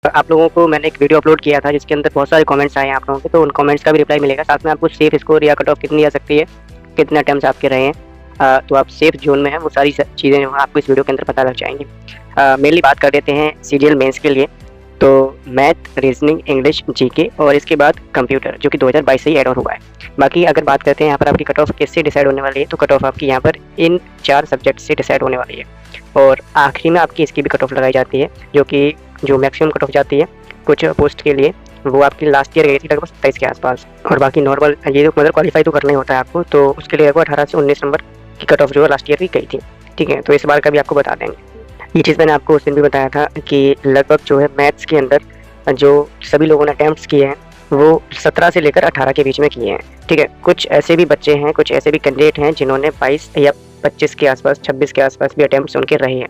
आप लोगों को मैंने एक वीडियो अपलोड किया था जिसके अंदर बहुत सारे कमेंट्स आए हैं आप लोगों के, तो उन कमेंट्स का भी रिप्लाई मिलेगा। साथ में आपको सेफ स्कोर या कट ऑफ कितनी आ सकती है, कितने अटेम्प्ट्स आपके रहे हैं, तो आप सेफ जोन में हैं, वो सारी चीज़ें जो है आपको इस वीडियो के अंदर पता लग जाएंगी। मेनली बात कर देते हैं सीजीएल मेंस के लिए। तो मैथ, रीजनिंग, इंग्लिश, जीके और इसके बाद कंप्यूटर, जो कि 2022 से ही ऐड ऑन हुआ है। बाकी अगर बात करते हैं यहाँ पर आपकी कट ऑफ किससे डिसाइड होने वाली है, तो कट ऑफ आपकी यहाँ पर इन 4 सब्जेक्ट से डिसाइड होने वाली है। और आखिरी में आपकी इसकी भी कट ऑफ लगाई जाती है, जो मैक्सिमम कट ऑफ जाती है कुछ पोस्ट के लिए, वो आपकी लास्ट ईयर गई थी लगभग 27 के आसपास। और बाकी नॉर्मल ये जो मतलब क्वालिफाई तो करना ही होता है आपको, तो उसके लिए लगभग 18 से 19 नंबर की कट ऑफ जो है लास्ट ईयर भी गई थी। ठीक है, तो इस बार का भी आपको बता देंगे। ये चीज़ मैंने आपको उस दिन भी बताया था कि लगभग जो है मैथ्स के अंदर जो सभी लोगों ने अटैम्प्ट्स किए हैं वो 17 से लेकर 18 के बीच में किए हैं। ठीक है, कुछ ऐसे भी बच्चे हैं, कुछ ऐसे भी कैंडिडेट हैं जिन्होंने 22 या 25 के आसपास, 26 के आसपास भी अटैम्प्ट्स उनके रहे हैं।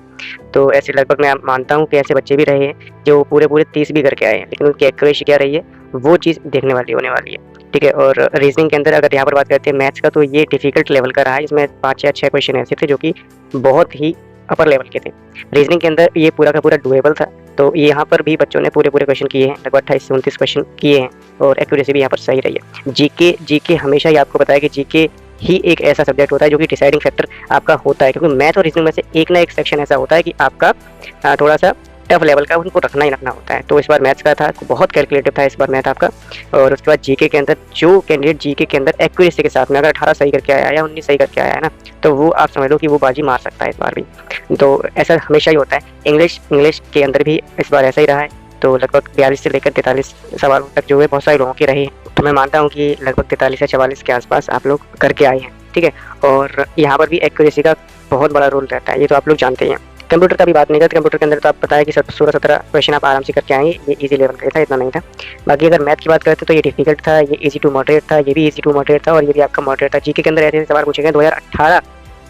तो ऐसे लगभग मैं मानता हूँ कि ऐसे बच्चे भी रहे हैं जो पूरे 30 भी करके आए हैं, लेकिन उनकी एक्यूरेसी क्या रही है वो चीज़ देखने वाली होने वाली है। ठीक है, और रीजनिंग के अंदर अगर यहाँ पर बात करते हैं मैथ्स का, तो ये डिफिकल्ट लेवल का रहा है। इसमें 5 या 6 क्वेश्चन ऐसे थे जो कि बहुत ही अपर लेवल के थे। रीजनिंग के अंदर ये पूरा का पूरा डुएबल था, तो यहाँ पर भी बच्चों ने पूरे क्वेश्चन किए हैं, लगभग 28 से 29 क्वेश्चन किए हैं और एक्यूरेसी भी यहाँ पर सही रही है। जीके हमेशा ही आपको बताया कि जीके ही एक ऐसा सब्जेक्ट होता है जो कि डिसाइडिंग फैक्टर आपका होता है, क्योंकि मैथ और रीजनिंग में से एक ना एक सेक्शन ऐसा होता है कि आपका थोड़ा सा टफ लेवल का उनको रखना ही रखना होता है। तो इस बार मैथ्स का था, बहुत कैलकुलेटिव था इस बार मैथ आपका। और उसके बाद जीके के अंदर जो कैंडिडेट जीके के अंदर एक्यूरेसी के साथ में अगर 18 सही करके आया या 19 सही करके आया है ना, तो वो आप समझ लो कि वो बाजी मार सकता है इस बार भी। तो ऐसा हमेशा ही होता है। इंग्लिश के अंदर भी इस बार ऐसा ही रहा है। तो लगभग 42 से लेकर 43 सवालों तक जो है बहुत सारे लोगों के रहे हैं। तो मैं मानता हूँ कि लगभग 43 से 44 के आसपास आप लोग करके आए हैं। ठीक है, और यहाँ पर भी एक्यूरेसी का बहुत बड़ा रोल रहता है, ये तो आप लोग जानते ही हैं। कंप्यूटर का भी बात नहीं करते, कंप्यूटर के अंदर तो आप पता है कि 16-17 क्वेश्चन आप आराम से करके आएंगे, ये इजी लेवल का था, इतना नहीं था। बाकी अगर मैथ की बात करते तो ये डिफिकल्ट था, ये इजी टू मॉडरेट था, ये भी इजी टू मॉडरेट था और ये भी आपका मॉडरेट था। जीके के अंदर ऐसे सवाल पूछे गए 2018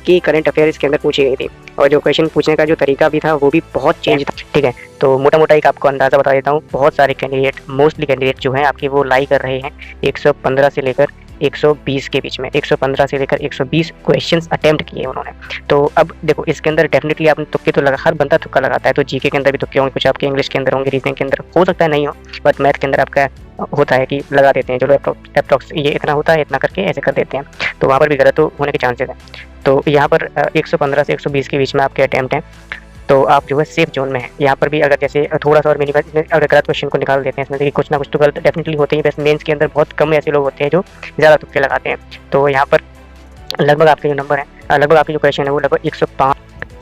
की करंट अफेयर इसके अंदर पूछी गई थी, और जो क्वेश्चन पूछने का जो तरीका भी था वो भी बहुत चेंज था। ठीक है, तो मोटा मोटा एक आपको अंदाज़ा बता देता हूँ, बहुत सारे कैंडिडेट, मोस्टली कैंडिडेट जो हैं आपके वो लाई कर रहे हैं 115 से लेकर 120 के बीच में, 115 से लेकर 120 क्वेश्चंस अटेम्प्ट किए उन्होंने। तो अब देखो इसके अंदर डेफिनेटली आपने तुक्के तो लगा, हर बंदा तुक्का लगाता है, तो जीके के अंदर भी तुक्के होंगे, कुछ आपके इंग्लिश के अंदर होंगे, रीजनिंग के अंदर हो सकता है नहीं हो, बट मैथ के अंदर आपका होता है कि लगा देते हैं, चलो अप्रॉक्स ये इतना होता है, इतना करके ऐसे कर देते हैं, तो वहाँ पर भी गलत होने के चांसेस हैं। तो यहाँ पर 115 से 120 के बीच में आपके अटैम्प्ट हैं, तो आप जो है सेफ जोन में है। यहाँ पर भी अगर जैसे थोड़ा सा और मिनिमम अगर गलत क्वेश्चन को निकाल देते हैं इसमें से कि कुछ ना कुछ तो गलत डेफिनेटली होते ही, वैसे मेंस के अंदर बहुत कम ऐसे लोग होते हैं जो ज़्यादा तुक्के लगाते हैं। तो यहाँ पर लगभग आपके जो नंबर है, लगभग आपके जो क्वेश्चन है वो लगभग 105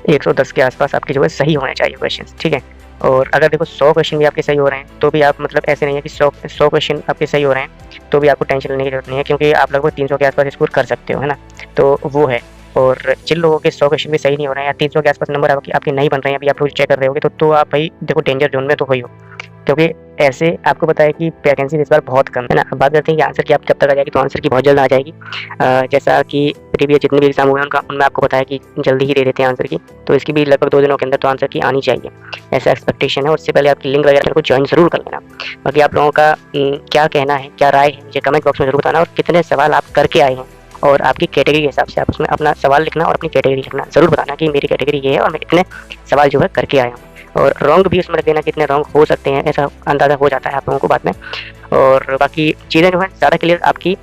110 के आसपास आपके जो है सही होने चाहिए क्वेश्चन। ठीक है, और अगर देखो 100 क्वेश्चन भी आपके सही हो रहे हैं तो भी आप मतलब ऐसे नहीं है कि 100 क्वेश्चन आपके सही हो रहे हैं तो भी आपको टेंशन लेने की जरूरत नहीं है, क्योंकि आप लगभग 300 के आसपास स्कोर कर सकते हो, है ना। तो वो है, और जिन लोगों के 100 क्वेश्चन भी सही नहीं हो रहे हैं या 300 के आसपास नंबर आपके नहीं बन रहे हैं, अभी आप रोज चेक कर रहे होगे, तो आप भाई देखो डेंजर जोन में तो हो ही हो, क्योंकि ऐसे आपको पता है कि वैकेंसी इस बार बहुत कम है ना। अब बात करते हैं कि आंसर की आप जब तक आ जाएगी तो आंसर की बहुत जल्द आ जाएगी। जैसा कि प्रीवियस जितने भी एग्जाम हुए हैं उनमें आपको पता है कि जल्दी ही दे देते हैं आंसर की, तो इसकी भी लगभग 2 दिनों के अंदर तो आंसर की आनी चाहिए, ऐसा एक्सपेक्टेशन है। उससे पहले आपकी लिंक वगैरह को ज्वाइन जरूर कर लेना। बाकी आप लोगों का क्या कहना है, क्या राय है, मुझे कमेंट बॉक्स में जरूर बताना, और कितने सवाल आप करके आए हैं और आपकी कैटेगरी के हिसाब से आप उसमें अपना सवाल लिखना और अपनी कैटेगरी लिखना, जरूर बताना कि मेरी कैटेगरी ये है और मैं इतने सवाल जो है करके आया हूँ। और रॉन्ग भी उसमें रख देना, कितने रॉन्ग हो सकते हैं, ऐसा अंदाज़ा हो जाता है आप लोगों को बाद में। और बाकी चीज़ें जो है ज़्यादा क्लियर आपकी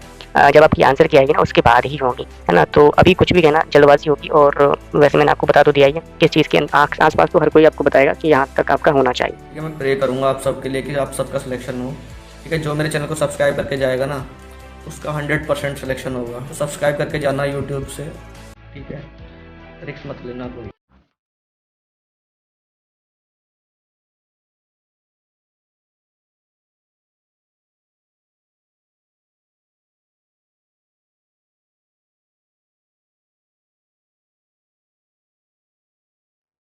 जब आपकी आंसर की आएगी ना उसके बाद ही होंगी, है ना। तो अभी कुछ भी कहना जल्दबाजी होगी, और वैसे मैंने आपको बता तो दिया ही है किस चीज़ के आस पास तो हर कोई आपको बताएगा कि यहाँ तक आपका होना चाहिए। ठीक है, मैं प्रे करूँगा आप सबके लिए कि आप सबका सिलेक्शन हो। ठीक है, जो मेरे चैनल को सब्सक्राइब करके जाएगा ना उसका 100% सिलेक्शन होगा, तो सब्सक्राइब करके जाना यूट्यूब से। ठीक है, रिस्क मत लेना कोई।